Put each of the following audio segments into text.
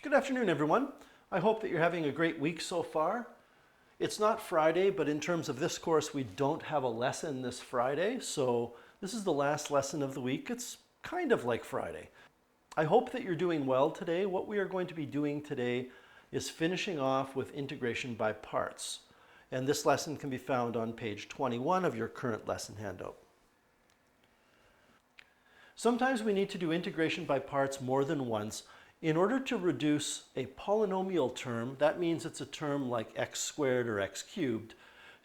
Good afternoon, everyone. I hope that you're having a great week so far. It's not Friday, but in terms of this course, we don't have a lesson this Friday, so this is the last lesson of the week. It's kind of like Friday. I hope that you're doing well today. What we are going to be doing today is finishing off with integration by parts. And this lesson can be found on page 21 of your current lesson handout. Sometimes we need to do integration by parts more than once. In order to reduce a polynomial term, that means it's a term like x squared or x cubed,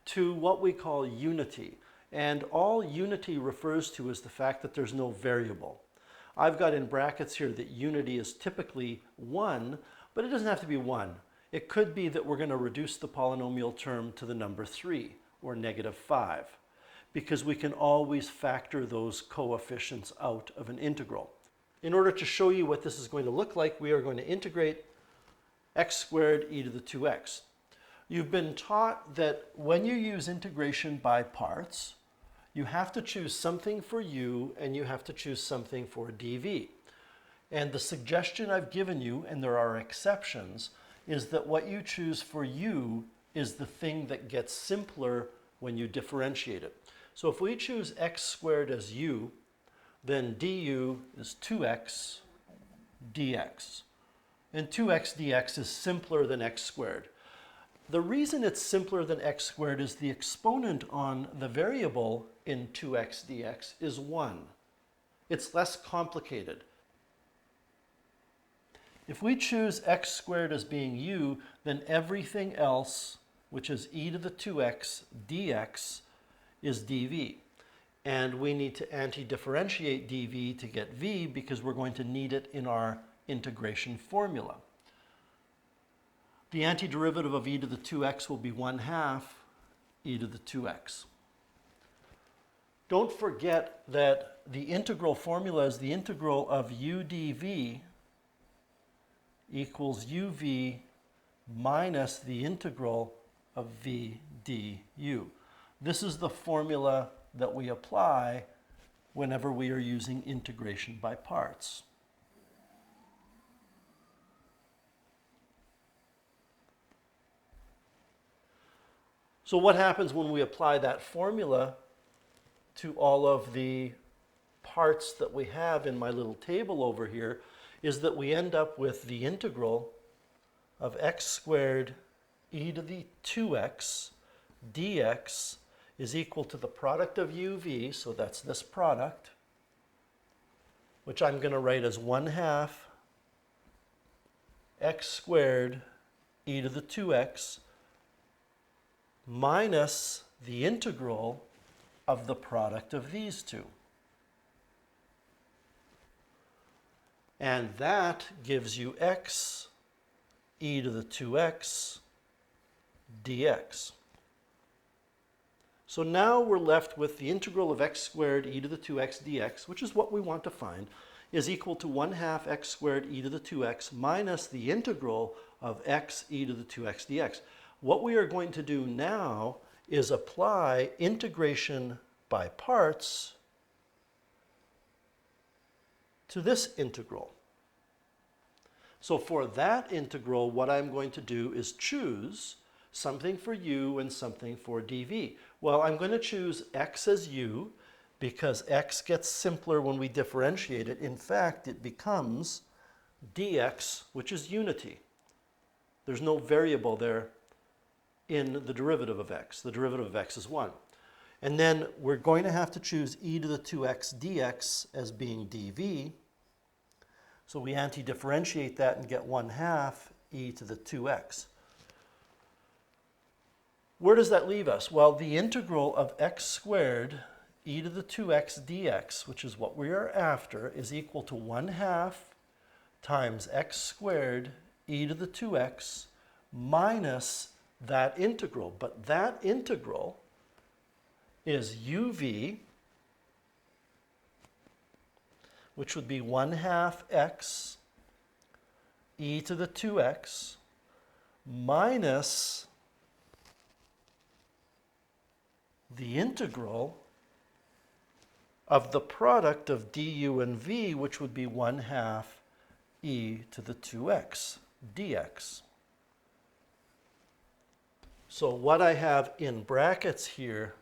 to what we call unity. And all unity refers to is the fact that there's no variable. I've got in brackets here that unity is typically 1, but it doesn't have to be 1. It could be that we're going to reduce the polynomial term to the number 3 or -5, because we can always factor those coefficients out of an integral. In order to show you what this is going to look like, we are going to integrate x squared e to the 2x. You've been taught that when you use integration by parts, you have to choose something for u and you have to choose something for dv. And the suggestion I've given you, and there are exceptions, is that what you choose for u is the thing that gets simpler when you differentiate it. So if we choose x squared as u, then du is 2x dx. And 2x dx is simpler than x squared. The reason it's simpler than x squared is the exponent on the variable in 2x dx is 1. It's less complicated. If we choose x squared as being u, then everything else, which is e to the 2x dx, is dv. And we need to anti-differentiate dv to get v because we're going to need it in our integration formula. The antiderivative of e to the 2x will be 1/2 e to the 2x. Don't forget that the integral formula is the integral of u dv equals uv minus the integral of v du. This is the formula that we apply whenever we are using integration by parts. So what happens when we apply that formula to all of the parts that we have in my little table over here is that we end up with the integral of x squared e to the 2x dx is equal to the product of uv, so that's this product, which I'm going to write as 1/2 x squared e to the 2x minus the integral of the product of these two. And that gives you x e to the 2x dx. So now we're left with the integral of x squared e to the 2x dx, which is what we want to find, is equal to 1/2 x squared e to the 2x minus the integral of x e to the 2x dx. What we are going to do now is apply integration by parts to this integral. So for that integral, what I'm going to do is choose something for u and something for dv. Well, I'm going to choose x as u because x gets simpler when we differentiate it. In fact, it becomes dx, which is unity. There's no variable there in the derivative of x. The derivative of x is 1. And then we're going to have to choose e to the 2x dx as being dv. So we anti-differentiate that and get 1/2 e to the 2x. Where does that leave us? Well, the integral of x squared e to the 2x dx, which is what we are after, is equal to 1/2 times x squared e to the 2x minus that integral. But that integral is uv, which would be 1/2 x e to the 2x minus the integral of the product of du and v, which would be 1/2 e to the 2x dx. So what I have in brackets here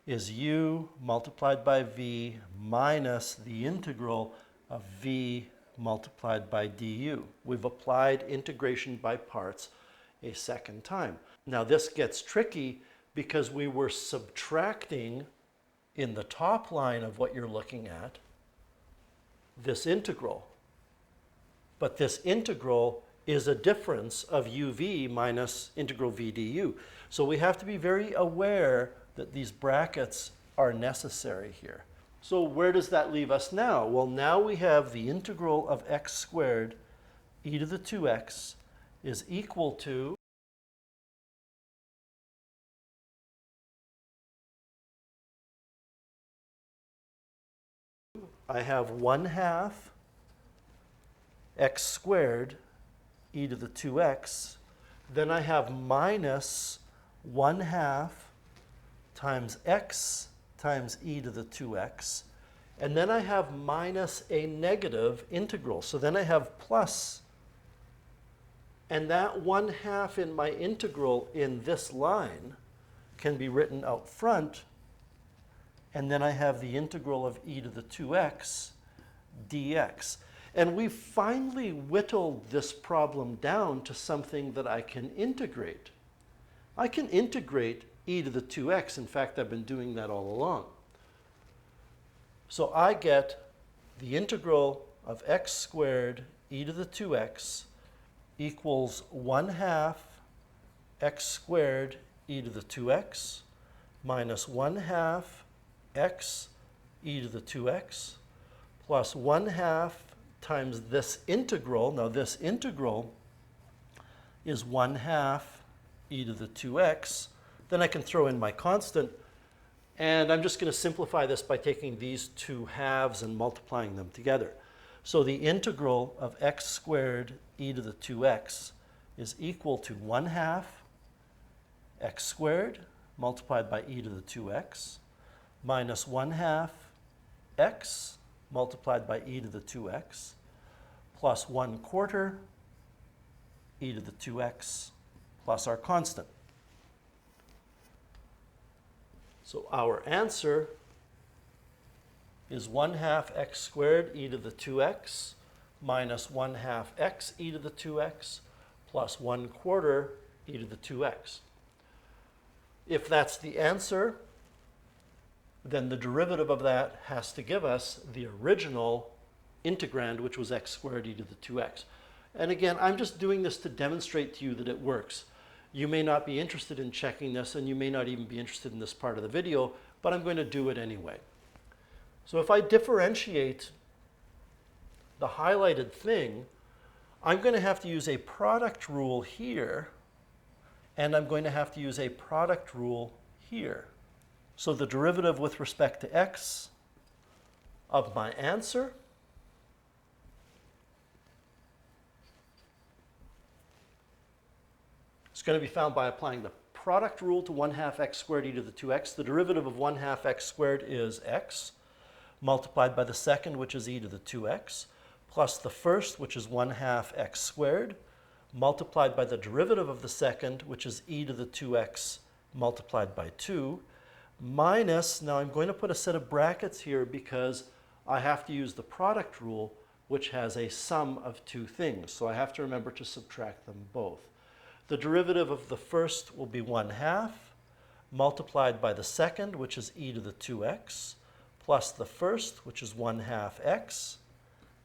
is u multiplied by v minus the integral of v multiplied by du. We've applied integration by parts a second time. Now this gets tricky because we were subtracting in the top line of what you're looking at this integral. But this integral is a difference of uv minus integral v du. So we have to be very aware that these brackets are necessary here. So where does that leave us now? Well, now we have the integral of x squared e to the 2x is equal to I have 1/2 x squared e to the 2x. Then I have minus 1/2 times x times e to the 2x. And then I have minus a negative integral. So then I have plus. And that 1/2 in my integral in this line can be written out front. And then I have the integral of e to the 2x dx. And we've finally whittled this problem down to something that I can integrate. I can integrate e to the 2x. In fact, I've been doing that all along. So I get the integral of x squared e to the 2x equals 1/2 x squared e to the 2x minus 1/2 x e to the 2x plus 1/2 times this integral. Now this integral is 1/2 e to the 2x. Then I can throw in my constant, and I'm just going to simplify this by taking these two halves and multiplying them together. So the integral of x squared e to the 2x is equal to 1/2 x squared multiplied by e to the 2x minus 1/2 x multiplied by e to the 2x plus 1/4 e to the 2x plus our constant. So our answer is 1/2 x squared e to the 2x minus 1/2 x e to the 2x plus 1/4 e to the 2x. If that's the answer, then the derivative of that has to give us the original integrand, which was x squared e to the 2x. And again, I'm just doing this to demonstrate to you that it works. You may not be interested in checking this, and you may not even be interested in this part of the video, but I'm going to do it anyway. So if I differentiate the highlighted thing, I'm going to have to use a product rule here, and I'm going to have to use a product rule here. So the derivative with respect to x of my answer is going to be found by applying the product rule to 1/2 x squared e to the 2x. The derivative of 1/2 x squared is x multiplied by the second, which is e to the 2x, plus the first, which is 1/2 x squared, multiplied by the derivative of the second, which is e to the 2x multiplied by 2, minus, now I'm going to put a set of brackets here because I have to use the product rule, which has a sum of two things. So I have to remember to subtract them both. The derivative of the first will be 1/2 multiplied by the second, which is e to the 2x, plus the first, which is 1/2 x,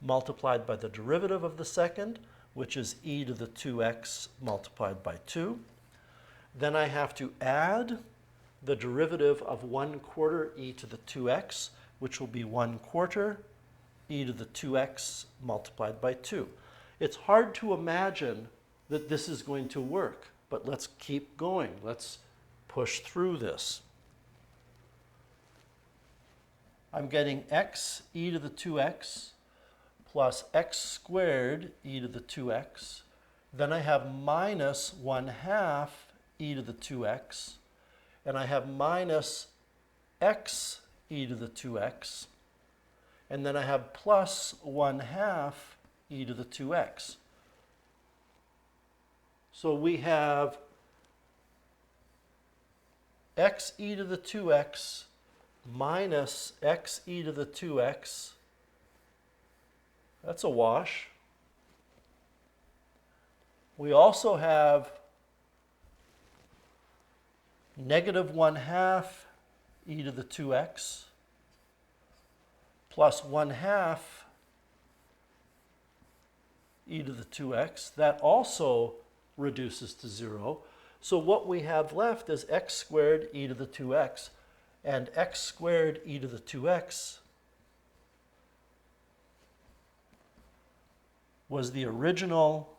multiplied by the derivative of the second, which is e to the 2x multiplied by 2. Then I have to add the derivative of 1/4 e to the 2x, which will be 1/4 e to the 2x multiplied by 2. It's hard to imagine that this is going to work, but let's keep going. Let's push through this. I'm getting x e to the 2x plus x squared e to the 2x. Then I have minus 1/2 e to the 2x. And I have minus x e to the 2x. and then I have plus 1/2 e to the 2x. So we have x e to the 2x minus x e to the 2x. That's a wash. We also have negative 1/2 e to the 2x plus 1/2 e to the 2x. That also reduces to 0. So what we have left is x squared e to the 2x, and x squared e to the 2x was the original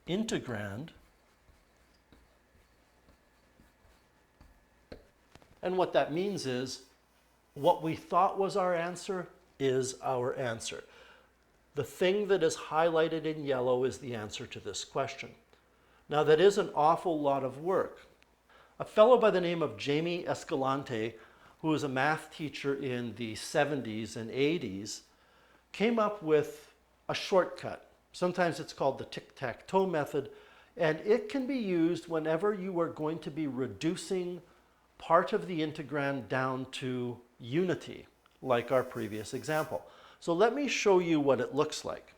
integrand. And what that means is what we thought was our answer is our answer. The thing that is highlighted in yellow is the answer to this question. Now that is an awful lot of work. A fellow by the name of Jamie Escalante, who was a math teacher in the 70s and 80s, came up with a shortcut. Sometimes it's called the Tic-Tac-Toe Method, and it can be used whenever you are going to be reducing part of the integrand down to unity, like our previous example. So let me show you what it looks like.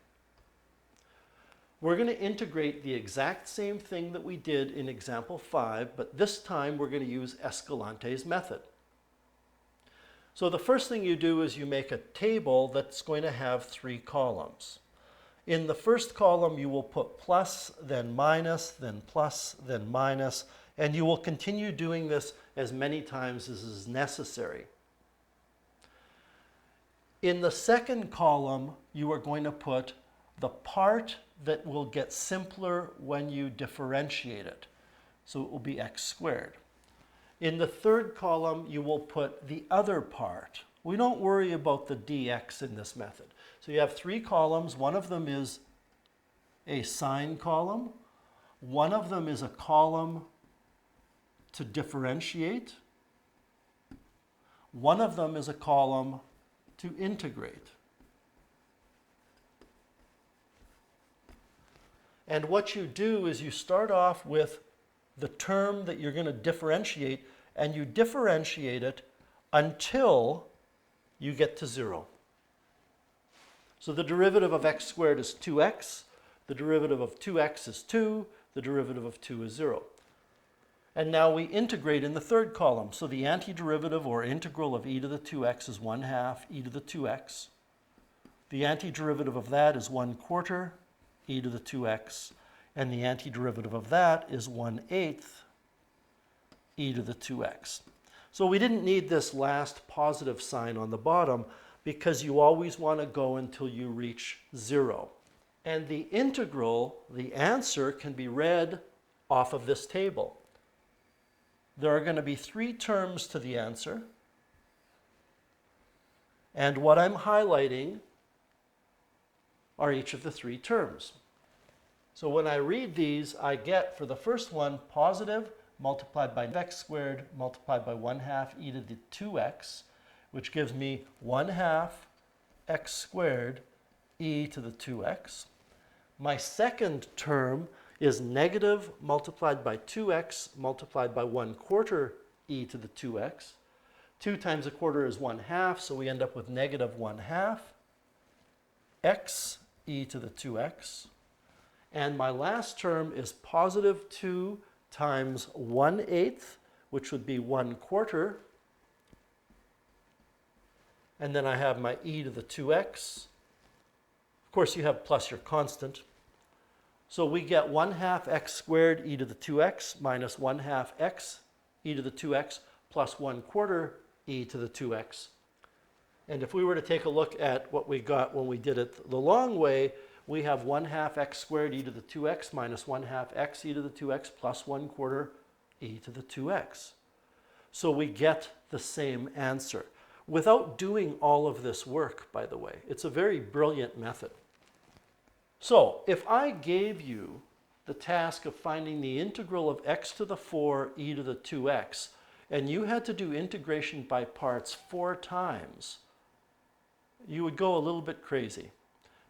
We're going to integrate the exact same thing that we did in example 5, but this time we're going to use Escalante's method. So the first thing you do is you make a table that's going to have 3 columns. In the first column you will put plus, then minus, then plus, then minus, and you will continue doing this as many times as is necessary. In the second column, you are going to put the part that will get simpler when you differentiate it. So it will be x squared. In the third column, you will put the other part. We don't worry about the dx in this method. So you have 3 columns. One of them is a sign column. One of them is a column to differentiate. One of them is a column to integrate. And what you do is you start off with the term that you're going to differentiate, and you differentiate it until you get to 0. So the derivative of x squared is 2x, the derivative of 2x is 2, the derivative of 2 is 0. And now we integrate in the third column. So the antiderivative or integral of e to the 2x is 1/2 e to the 2x. The antiderivative of that is 1/4 e to the 2x. And the antiderivative of that is 1/8 e to the 2x. So we didn't need this last positive sign on the bottom because you always want to go until you reach 0. And the integral, the answer, can be read off of this table. There are going to be 3 terms to the answer. And what I'm highlighting are each of the 3 terms. So when I read these, I get, for the first one, positive multiplied by x squared multiplied by 1/2 e to the 2x, which gives me 1/2 x squared e to the 2x. My second term is negative multiplied by 2x multiplied by 1/4 e to the 2x. 2 times 1/4 is 1/2, so we end up with negative 1/2 x e to the 2x. And my last term is positive 2 times 1/8, which would be 1/4. And then I have my e to the 2x. Of course, you have plus your constant. So we get 1/2 x squared e to the 2x minus 1/2 x e to the 2x plus 1/4 e to the 2x. And if we were to take a look at what we got when we did it the long way, we have 1/2 x squared e to the 2x minus 1/2 x e to the 2x plus 1/4 e to the 2x. So we get the same answer without doing all of this work, by the way. It's a very brilliant method. So if I gave you the task of finding the integral of x to the 4 e to the 2x, and you had to do integration by parts 4 times, you would go a little bit crazy.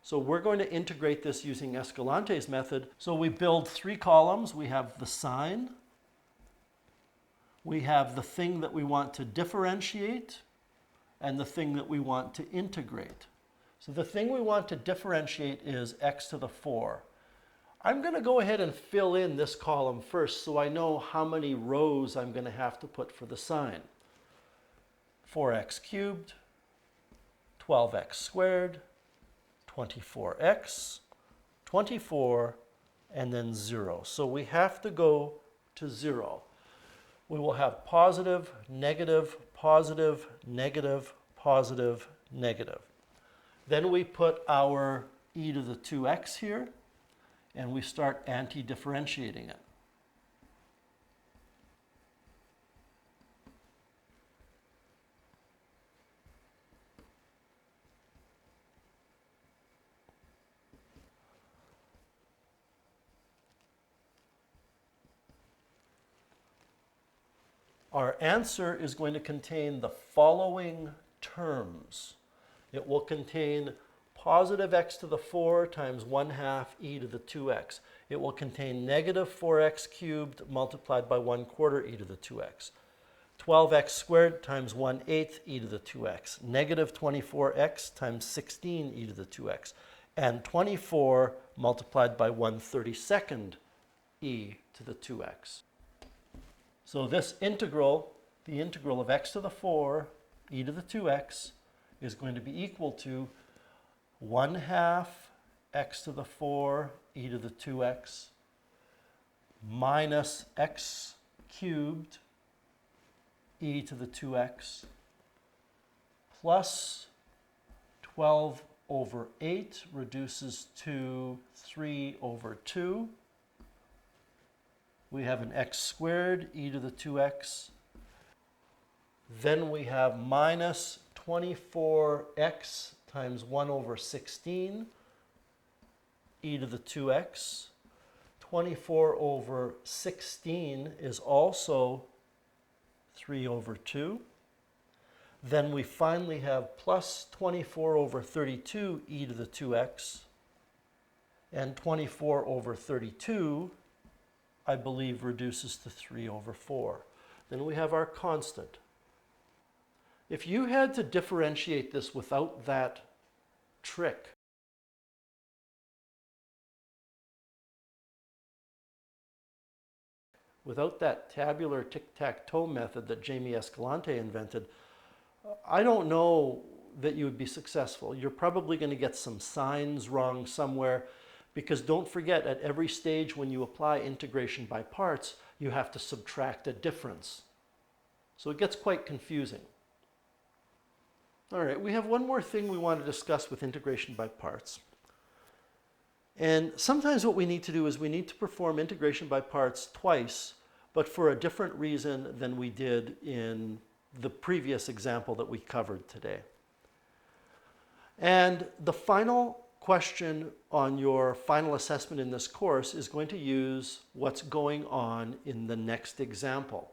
So we're going to integrate this using Escalante's method. So we build 3 columns. We have the sign, we have the thing that we want to differentiate, and the thing that we want to integrate. So the thing we want to differentiate is x to the 4. I'm going to go ahead and fill in this column first so I know how many rows I'm going to have to put for the sign. 4x cubed, 12x squared, 24x, 24, and then 0. So we have to go to 0. We will have positive, negative, positive, negative, positive, negative. Then we put our e to the 2x here, and we start anti-differentiating it. Our answer is going to contain the following terms. It will contain positive x to the 4 times 1/2 e to the 2x. It will contain negative 4x cubed multiplied by 1/4 e to the 2x. 12x squared times 1/8 e to the 2x. Negative 24x times 16 e to the 2x. And 24 multiplied by 1/32 e to the 2x. So this integral, the integral of x to the 4 e to the 2x, is going to be equal to 1/2 x to the 4 e to the 2x minus x cubed e to the 2x plus 12 over 8 reduces to 3 over 2. We have an x squared e to the 2x. Then we have minus 24x times 1 over 16 e to the 2x. 24 over 16 is also 3 over 2. Then we finally have plus 24 over 32 e to the 2x. And 24 over 32, I believe, reduces to 3 over 4. Then we have our constant. If you had to differentiate this without that trick, without that tabular tic-tac-toe method that Jamie Escalante invented, I don't know that you would be successful. You're probably going to get some signs wrong somewhere, because don't forget, at every stage when you apply integration by parts, you have to subtract a difference. So it gets quite confusing. All right, we have one more thing we want to discuss with integration by parts. And sometimes what we need to do is we need to perform integration by parts twice, but for a different reason than we did in the previous example that we covered today. And the final question on your final assessment in this course is going to use what's going on in the next example.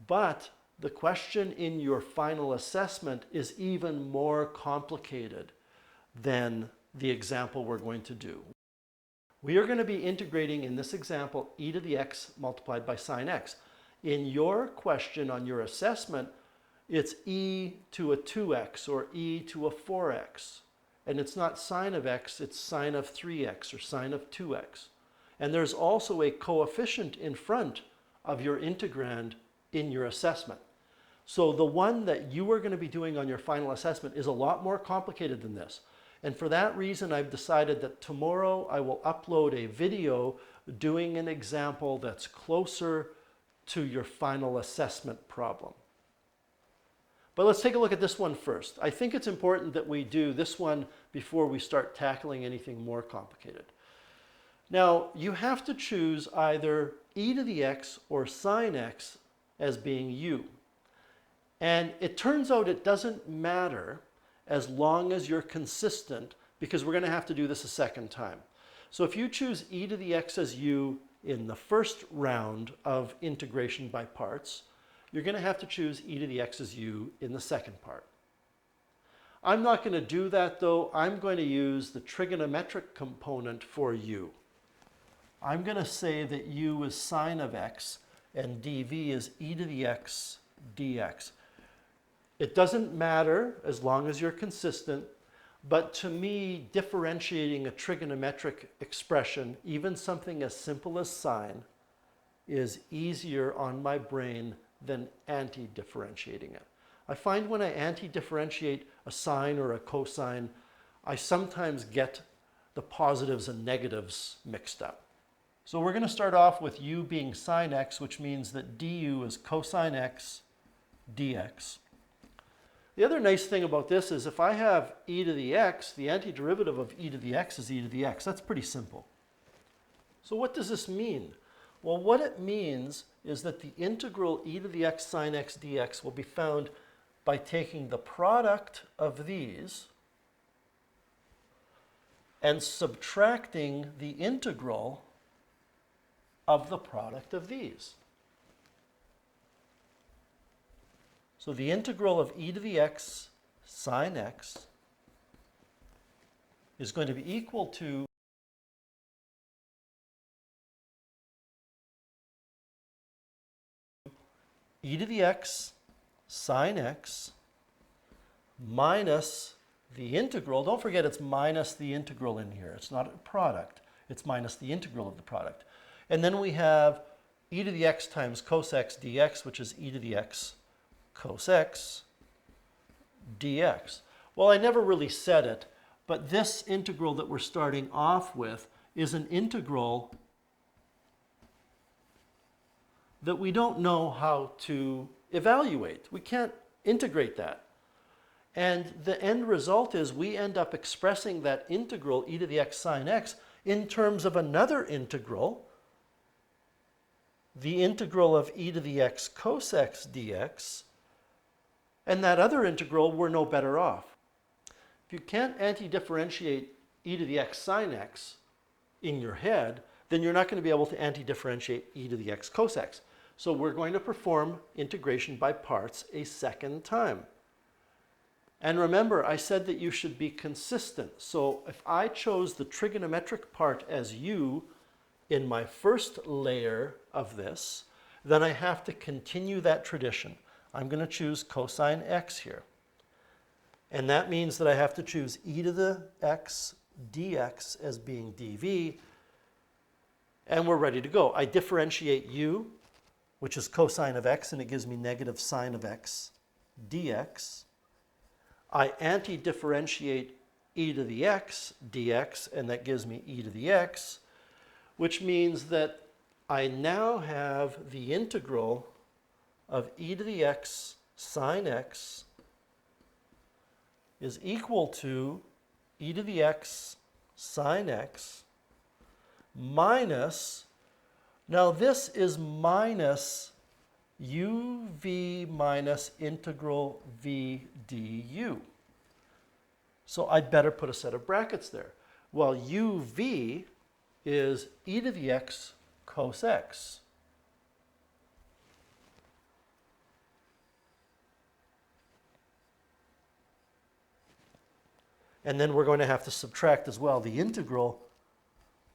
But the question in your final assessment is even more complicated than the example we're going to do. We are going to be integrating in this example e to the x multiplied by sine x. In your question on your assessment, it's e to a 2x or e to a 4x. And it's not sine of x, it's sine of 3x or sine of 2x. And there's also a coefficient in front of your integrand in your assessment. So the one that you are going to be doing on your final assessment is a lot more complicated than this. And for that reason, I've decided that tomorrow I will upload a video doing an example that's closer to your final assessment problem. But let's take a look at this one first. I think it's important that we do this one before we start tackling anything more complicated. Now, you have to choose either e to the x or sine x as being u. And it turns out it doesn't matter as long as you're consistent, because we're going to have to do this a second time. So if you choose e to the x as u in the first round of integration by parts, you're going to have to choose e to the x as u in the second part. I'm not going to do that though. I'm going to use the trigonometric component for u. I'm going to say that u is sine of x and dv is e to the x dx. It doesn't matter as long as you're consistent, but to me, differentiating a trigonometric expression, even something as simple as sine, is easier on my brain than anti-differentiating it. I find when I anti-differentiate a sine or a cosine, I sometimes get the positives and negatives mixed up. So we're going to start off with u being sine x, which means that du is cosine x dx. The other nice thing about this is if I have e to the x, the antiderivative of e to the x is e to the x. That's pretty simple. So what does this mean? Well, what it means is that the integral e to the x sine x dx will be found by taking the product of these and subtracting the integral of the product of these. So the integral of e to the x sine x is going to be equal to e to the x sine x minus the integral. Don't forget it's minus the integral in here. It's not a product. It's minus the integral of the product. And then we have e to the x times cos x dx, which is e to the x cos x dx. Well, I never really said it, but this integral that we're starting off with is an integral that we don't know how to evaluate. We can't integrate that. And the end result is we end up expressing that integral e to the x sine x in terms of another integral, the integral of e to the x cos x dx, and that other integral, we're no better off. If you can't anti-differentiate e to the x sine x in your head, then you're not going to be able to anti-differentiate e to the x cos x. So we're going to perform integration by parts a second time. And remember, I said that you should be consistent. So if I chose the trigonometric part as u in my first layer of this, then I have to continue that tradition. I'm going to choose cosine x here. And that means that I have to choose e to the x dx as being dv. And we're ready to go. I differentiate u, which is cosine of x, and it gives me negative sine of x dx. I anti-differentiate e to the x dx, and that gives me e to the x, which means that I now have the integral of e to the x sine x is equal to e to the x sine x minus, now this is minus uv minus integral v du. So I'd better put a set of brackets there. Well, uv is e to the x cos x. And then we're going to have to subtract as well the integral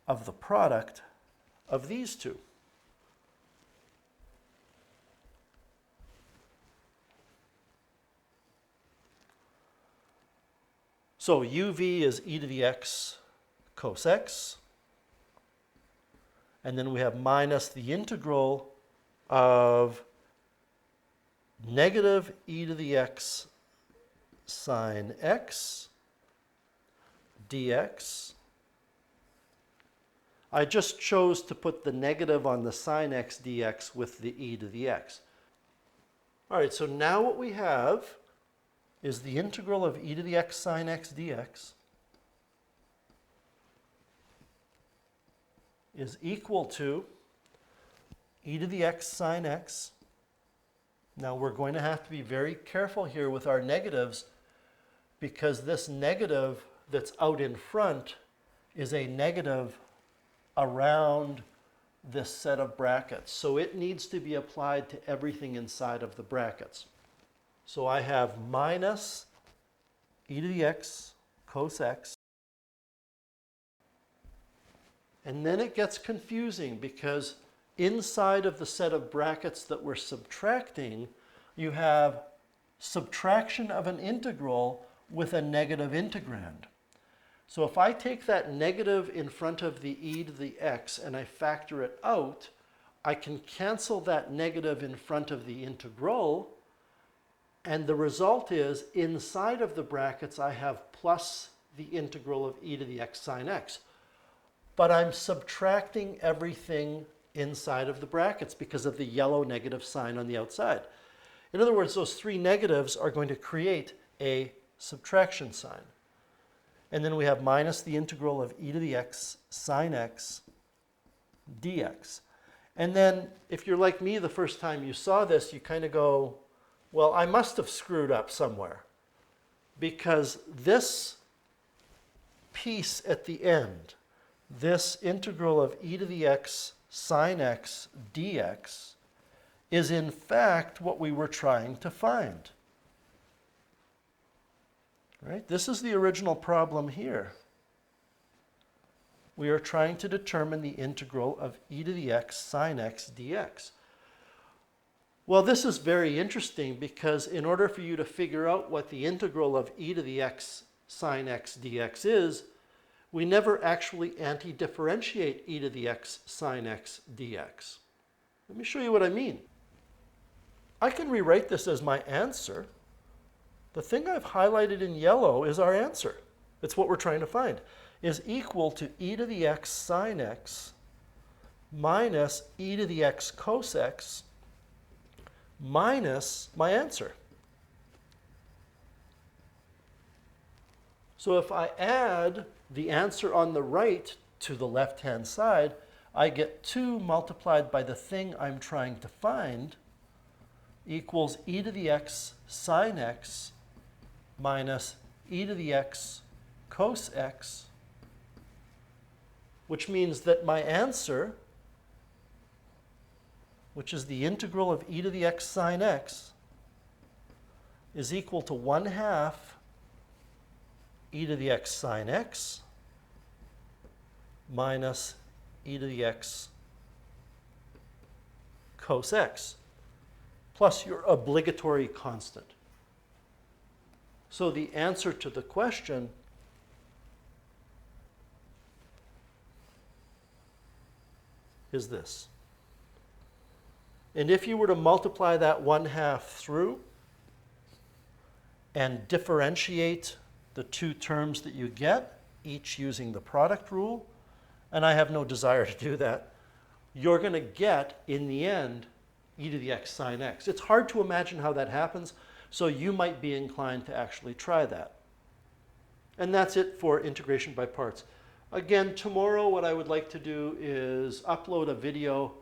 of the product of these two. So uv is e to the x cos x. And then we have minus the integral of negative e to the x sine x dx. I just chose to put the negative on the sine x dx with the e to the x. All right, so now what we have is the integral of e to the x sine x dx is equal to e to the x sine x. Now we're going to have to be very careful here with our negatives, because this negative that's out in front is a negative around this set of brackets. So it needs to be applied to everything inside of the brackets. So I have minus e to the x cos x. And then it gets confusing because inside of the set of brackets that we're subtracting, you have subtraction of an integral with a negative integrand. So if I take that negative in front of the e to the x and I factor it out, I can cancel that negative in front of the integral, and the result is inside of the brackets I have plus the integral of e to the x sine x. But I'm subtracting everything inside of the brackets because of the yellow negative sign on the outside. In other words, those three negatives are going to create a subtraction sign. And then we have minus the integral of e to the x sine x dx. And then if you're like me the first time you saw this, you kind of go, well, I must have screwed up somewhere, because this piece at the end, this integral of e to the x sine x dx, is in fact what we were trying to find. Right? This is the original problem here. We are trying to determine the integral of e to the x sine x dx. Well, this is very interesting because in order for you to figure out what the integral of e to the x sine x dx is, we never actually anti-differentiate e to the x sine x dx. Let me show you what I mean. I can rewrite this as my answer. The thing I've highlighted in yellow is our answer. It's what we're trying to find. Is equal to e to the x sine x minus e to the x cos x minus my answer. So if I add the answer on the right to the left-hand side, I get 2 multiplied by the thing I'm trying to find equals e to the x sine x minus e to the x cos x, which means that my answer, which is the integral of e to the x sine x, is equal to 1/2 e to the x sine x minus e to the x cos x, plus your obligatory constant. So the answer to the question is this. And if you were to multiply that 1/2 through and differentiate the two terms that you get, each using the product rule, and I have no desire to do that, you're going to get, in the end, e to the x sine x. It's hard to imagine how that happens, so you might be inclined to actually try that. And that's it for integration by parts. Again, tomorrow what I would like to do is upload a video.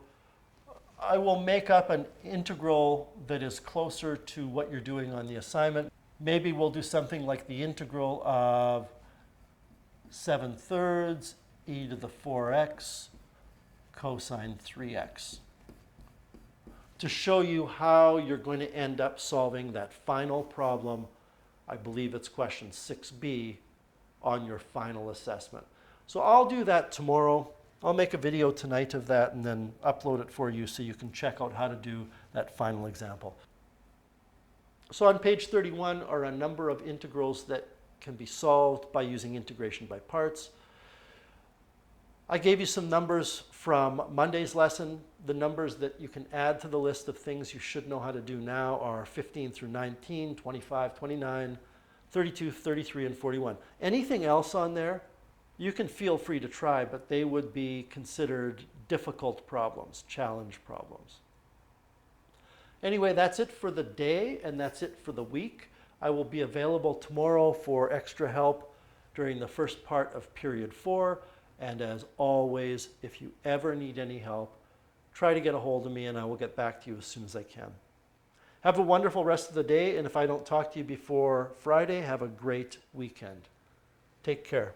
I will make up an integral that is closer to what you're doing on the assignment. Maybe we'll do something like the integral of 7/3 e to the 4x cosine 3x, to show you how you're going to end up solving that final problem. I believe it's question 6b on your final assessment. So I'll do that tomorrow. I'll make a video tonight of that and then upload it for you so you can check out how to do that final example. So on page 31 are a number of integrals that can be solved by using integration by parts. I gave you some numbers from Monday's lesson. The numbers that you can add to the list of things you should know how to do now are 15 through 19, 25, 29, 32, 33, and 41. Anything else on there, you can feel free to try, but they would be considered difficult problems, challenge problems. Anyway, that's it for the day, and that's it for the week. I will be available tomorrow for extra help during the first part of period 4. And as always, if you ever need any help, try to get a hold of me and I will get back to you as soon as I can. Have a wonderful rest of the day, and if I don't talk to you before Friday, have a great weekend. Take care.